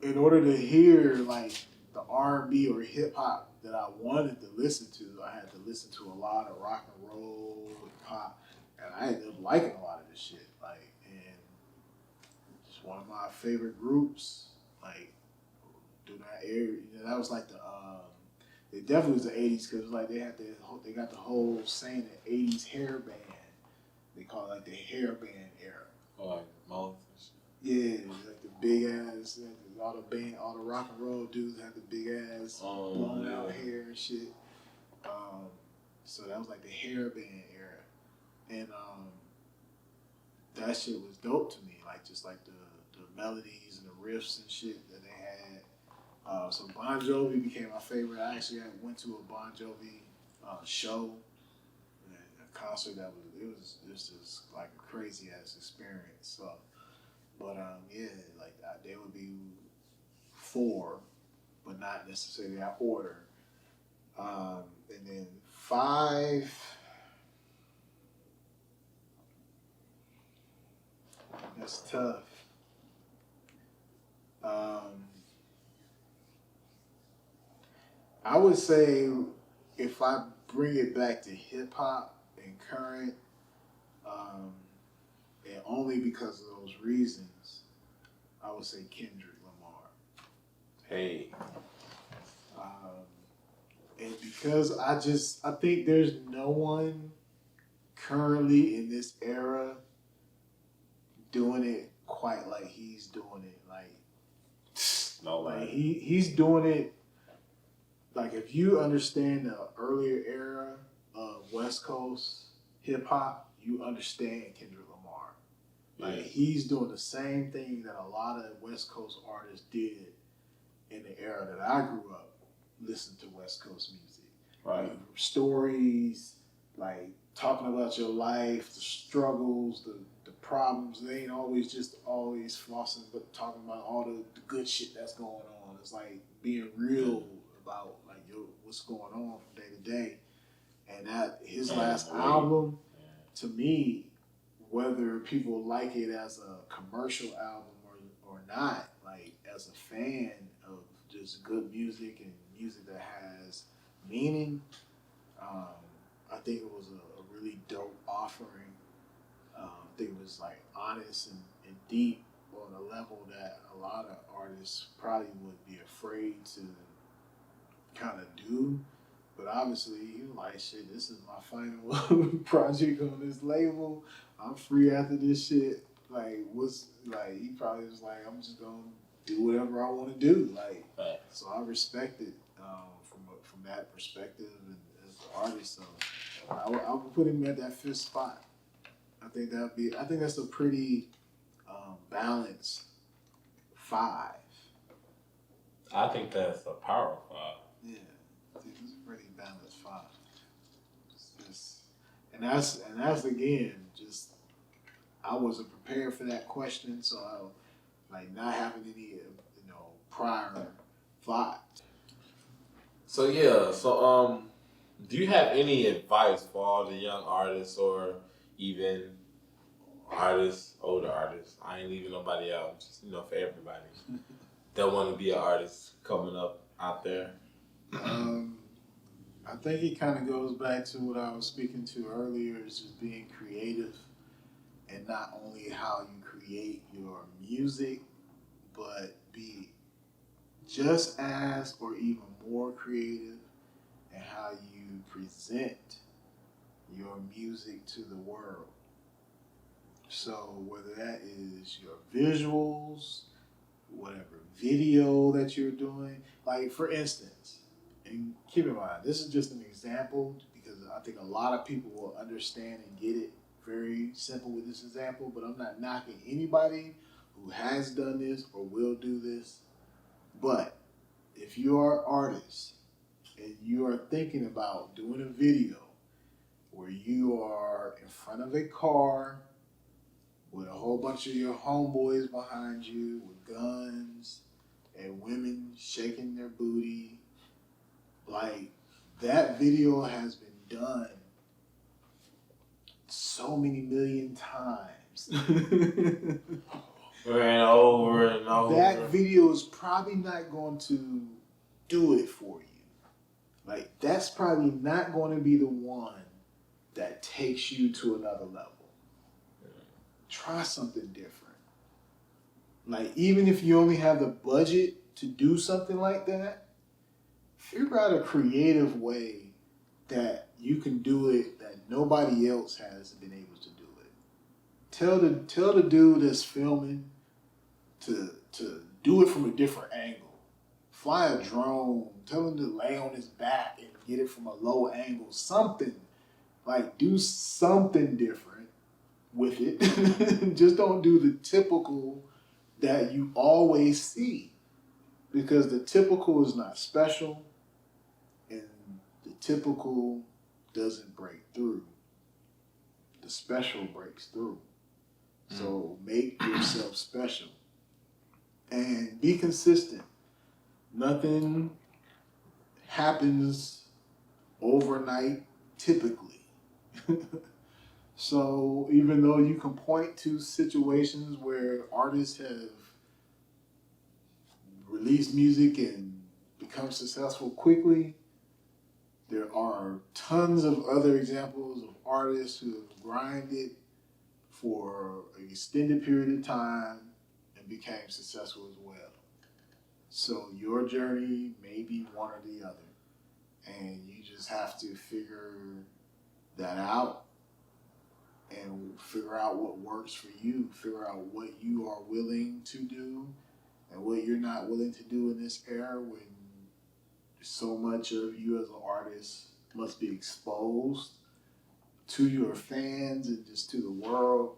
in order to hear like the R&B or hip hop that I wanted to listen to, I had to listen to a lot of rock and roll and pop, and I ended up liking a lot of this shit. Like, and just one of my favorite groups, like, during that era, that was like the, it definitely was the '80s because like they got the whole saying the '80s hair band. They call it like the hair band era. Oh, like mullets and shit. Yeah, like the big ass, all the rock and roll dudes had the big ass blown out hair and shit. So that was like the hair band era, and that shit was dope to me. Like just like the melodies and the riffs and shit that they had. So Bon Jovi became my favorite. I actually went to a Bon Jovi show, a concert that was just like a crazy ass experience. So. But like they would be 4, but not necessarily out order. And then 5, that's tough. I would say if I bring it back to hip hop and and current. And only because of those reasons, I would say Kendrick Lamar. Hey. And because I think there's no one currently in this era doing it quite like he's doing it. Like, No like way. he's doing it. Like, if you understand the earlier era of West Coast hip hop, you understand Kendrick Lamar. Like, he's doing the same thing that a lot of West Coast artists did in the era that I grew up listening to West Coast music. Right. Like, stories, like talking about your life, the struggles, the problems. They ain't always just always flossing, but talking about all the good shit that's going on. It's like being real about like what's going on from day to day. And that his last album, to me, whether people like it as a commercial album or not, like as a fan of just good music and music that has meaning, I think it was a really dope offering. I think it was like honest and deep on a level that a lot of artists probably would be afraid to kind of do. But obviously, he was like, shit, this is my final project on this label. I'm free after this shit. Like, he probably was like, I'm just going to do whatever I want to do. Like, so I respect it from that perspective and as an artist. So I would put him at that fifth spot. I think that's a pretty balanced 5. I think that's a power 5. Yeah, I think it's a pretty balanced 5. And that's again just I wasn't prepared for that question, so I like not having any prior thought. So do you have any advice for all the young artists or even artists, older artists? I ain't leaving nobody out, just for everybody that want to be an artist coming up out there. I think it kind of goes back to what I was speaking to earlier, is just being creative, and not only how you create your music, but be just as or even more creative in how you present your music to the world. So whether that is your visuals, whatever video that you're doing, like for instance, and keep in mind, this is just an example because I think a lot of people will understand and get it very simple with this example, but I'm not knocking anybody who has done this or will do this. But if you are an artist and you are thinking about doing a video where you are in front of a car with a whole bunch of your homeboys behind you with guns and women shaking their booty, like that video has been done so many million times. And over and over. That video is probably not going to do it for you. Like, that's probably not going to be the one that takes you to another level. Try something different. Like, even if you only have the budget to do something like that, figure out a creative way that you can do it that nobody else has been able to do it. Tell the dude that's filming to do it from a different angle. Fly a drone. Tell him to lay on his back and get it from a low angle. Something. Like, do something different with it. Just don't do the typical that you always see. Because the typical is not special. And the typical doesn't break through. The special breaks through. So make yourself special. And be consistent. Nothing happens overnight, typically. So even though you can point to situations where artists have released music and become successful quickly, there are tons of other examples of artists who have grinded for an extended period of time and became successful as well. So your journey may be one or the other, and you just have to figure that out and figure out what works for you, figure out what you are willing to do and what you're not willing to do in this era when so much of you as an artist must be exposed to your fans and just to the world.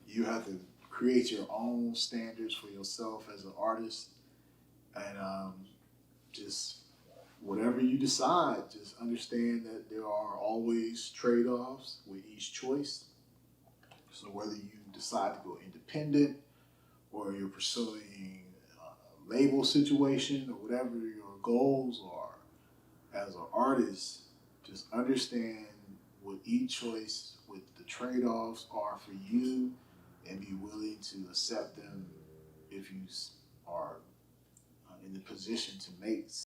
You have to create your own standards for yourself as an artist, and just whatever you decide, just understand that there are always trade-offs with each choice. So whether you decide to go independent or you're pursuing a label situation or whatever your goals are as an artist, just understand what each choice, what the trade-offs are for you, and be willing to accept them if you are in the position to make